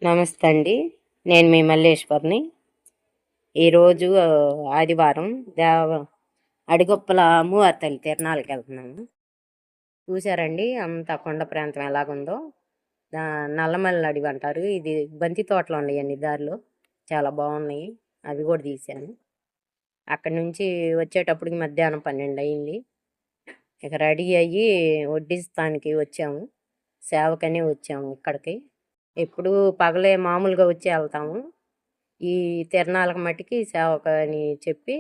నమస్తే అండి. నేను మీ మల్లేశ్వర్ని. ఈరోజు ఆదివారం అడిగొప్పల అమ్మవారి తల్లి తిరణాలకి వెళ్తున్నాము. చూసారండి అంత కొండ ప్రాంతం ఎలాగుందో. నల్లమల్ల అడవి అంటారు. ఇది బంతి తోటలు ఉన్నాయండి దారిలో. చాలా బాగున్నాయి. అవి కూడా తీశాను. అక్కడి నుంచి వచ్చేటప్పటికి మధ్యాహ్నం 12 అయింది. ఇక రెడీ అయ్యి వడ్డిస్తానికి వచ్చాము. సేవకనే వచ్చాము ఇక్కడికి. ఎప్పుడు పగలే మామూలుగా వచ్చి వెళ్తాము. ఈ తిరణాలకు మట్టికి సేవకని చెప్పి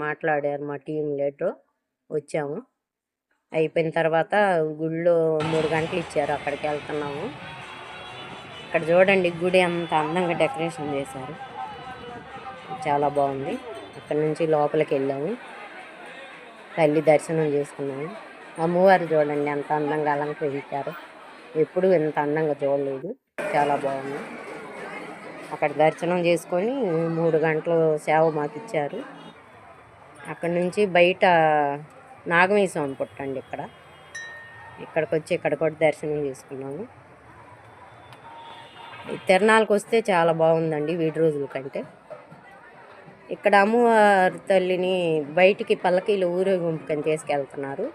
మాట్లాడారు మా టీం లీడరు. వచ్చాము. అయిపోయిన తర్వాత గుడిలో 3 గంటలు ఇచ్చారు. అక్కడికి వెళ్తున్నాము. ఇక్కడ చూడండి గుడి అంత అందంగా డెకరేషన్ చేశారు. చాలా బాగుంది. అక్కడి నుంచి లోపలికి వెళ్ళాము. తల్లి దర్శనం చేసుకున్నాము. అమ్మవారు చూడండి ఎంత అందంగా అలంకరించారు. ఎప్పుడు ఇంత అందంగా చూడలేదు. చాలా బాగుంది. అక్కడ దర్శనం చేసుకొని 3 గంటలు సేవ మాకు ఇచ్చారు. అక్కడి నుంచి బయట నాగమీసం పుట్టండి ఇక్కడికి వచ్చి ఇక్కడ కూడా దర్శనం చేసుకున్నాము. తిరణాలకు వస్తే చాలా బాగుందండి వీడి రోజుల కంటే. ఇక్కడ అమ్మవారి తల్లిని బయటికి పల్లకీలు ఊరేగింపుకని తీసుకెళ్తున్నారు.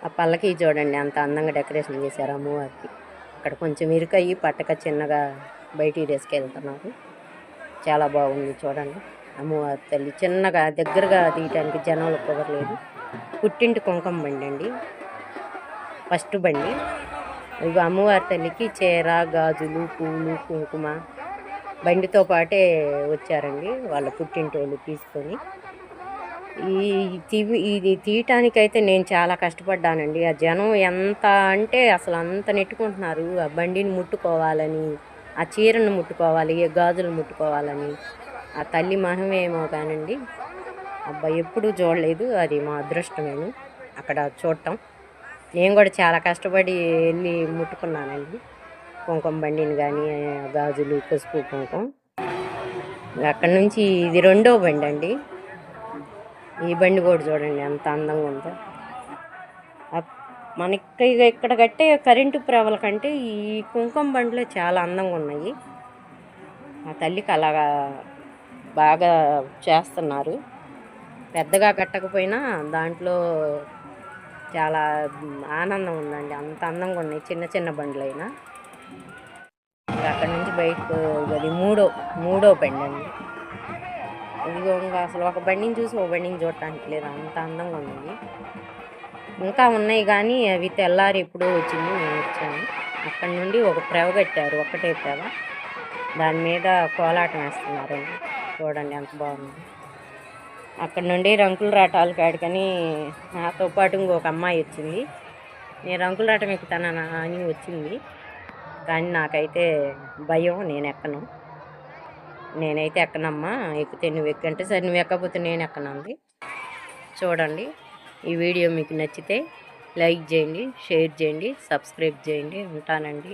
ఆ పల్లకీ చూడండి అంత అందంగా డెకరేషన్ చేశారు అమ్మవారికి. అక్కడ కొంచెం ఇరుకయ్యి పట్టక చిన్నగా బయటికి తీసుకెళ్తున్నారు. చాలా బాగుంది చూడండి. అమ్మవారి తల్లి చిన్నగా దగ్గరగా తీయటానికి జనాలు కుదరలేదు. పుట్టింటి కుంకుమ బండి అండి, ఫస్ట్ బండి. ఇవి అమ్మవారి తల్లికి చీర, గాజులు, పూలు, కుంకుమ బండితో పాటే వచ్చారండి వాళ్ళ పుట్టింటోళ్ళు తీసుకొని. ఇది తీయటానికైతే నేను చాలా కష్టపడ్డానండి. ఆ జనం ఎంత అంటే అసలు అంత నెట్టుకుంటున్నారు. ఆ బండిని ముట్టుకోవాలని, ఆ చీరను ముట్టుకోవాలి, గాజులు ముట్టుకోవాలని. ఆ తల్లి మహిమేమో కానండి, అబ్బా ఎప్పుడూ చూడలేదు. అది మా అదృష్టమేను అక్కడ చూడటం. నేను కూడా చాలా కష్టపడి వెళ్ళి ముట్టుకున్నానండి కుంకుమ బండిని కానీ, గాజులు, పసుపు, కుంకుమ. అక్కడి నుంచి ఇది 2వ బండి అండి. ఈ బండి కూడా చూడండి ఎంత అందంగా ఉందో. మనకి ఇక్కడ కట్టే కరెంటు ప్రవల కంటే ఈ కుంకుమ బండ్లు చాలా అందంగా ఉన్నాయి. ఆ తల్లికి అలాగా బాగా చేస్తున్నారు. పెద్దగా కట్టకపోయినా దాంట్లో చాలా ఆనందం ఉందండి. అంత అందంగా ఉన్నాయి చిన్న చిన్న బండ్లు అయినా. అక్కడి నుంచి బయటకు అది మూడో బండి అండి. ఇదిగో ఇంకా అసలు ఒక బండిని చూసి ఒక బండిని చూడటానికి లేదు, అంత అందంగా ఉంది. ఇంకా ఉన్నాయి కానీ అవి తెల్లారి ఎప్పుడో వచ్చింది, మేము వచ్చాము. అక్కడి నుండి ఒక ప్రెవ కట్టారు, ఒక్కటే ప్రెవ. దాని మీద కోలాటం వేస్తున్నారండి. చూడండి ఎంత బాగుంది. అక్కడ నుండి రంకుల రాటాలు కాడికని నాతో పాటు ఇంకొక అమ్మాయి వచ్చింది. నేను రంకుల రాటం ఎక్కుతానా అని వచ్చింది, కానీ నాకైతే భయం, నేను ఎక్కను. నేనైతే ఎక్కనమ్మా, ఎక్కితే నువ్వు ఎక్కంటే సరే, నువ్వు ఎక్కకపోతే నేను ఎక్కనంది. చూడండి. ఈ వీడియో మీకు నచ్చితే లైక్ చేయండి, షేర్ చేయండి, సబ్స్క్రైబ్ చేయండి. ఉంటానండి.